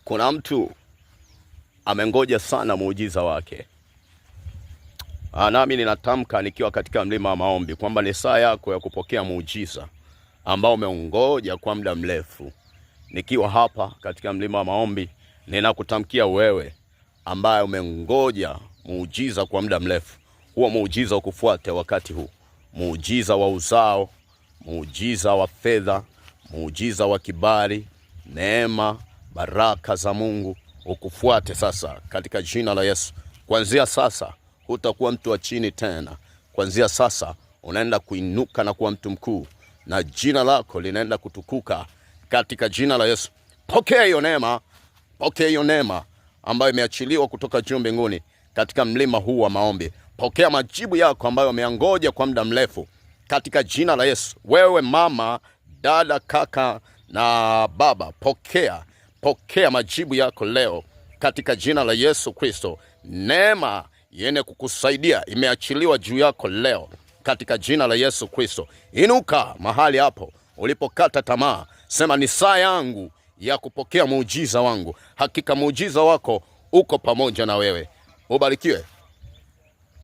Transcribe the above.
Kuna mtu amengoja sana muujiza wake. Nami ninatamka nikiwa katika mlima wa maombi kwamba ni saa yako ya kupokea muujiza ambao umeungoja kwa muda mrefu. Nikiwa hapa katika mlima wa maombi, ninakutamkia wewe ambaye umengoja muujiza kwa muda mrefu, huo muujiza ukufuate wakati huu. Muujiza wa uzao, muujiza wa fedha, muujiza wa kibali, neema, baraka za Mungu ukufuate sasa katika jina la Yesu. Kuanzia sasa hutakuwa mtu wa chini tena. Kuanzia sasa unaenda kuinuka na kuwa mtu mkuu, na jina lako linaenda kutukuka katika jina la Yesu. Pokea hiyo neema, pokea hiyo neema ambayo imeachiliwa kutoka juu mbinguni katika mlima huu wa maombi. Pokea majibu yako ambayo umeangoja kwa muda mrefu katika jina la Yesu. Wewe mama, dada, kaka na baba, pokea majibu yako leo katika jina la Yesu Kristo. Neema yenye kukusaidia imeachiliwa juu yako leo katika jina la Yesu Kristo. Inuka mahali hapo ulipokata tamaa, sema ni saa yangu ya kupokea muujiza wangu. Hakika muujiza wako uko pamoja na wewe. Ubarikiwe.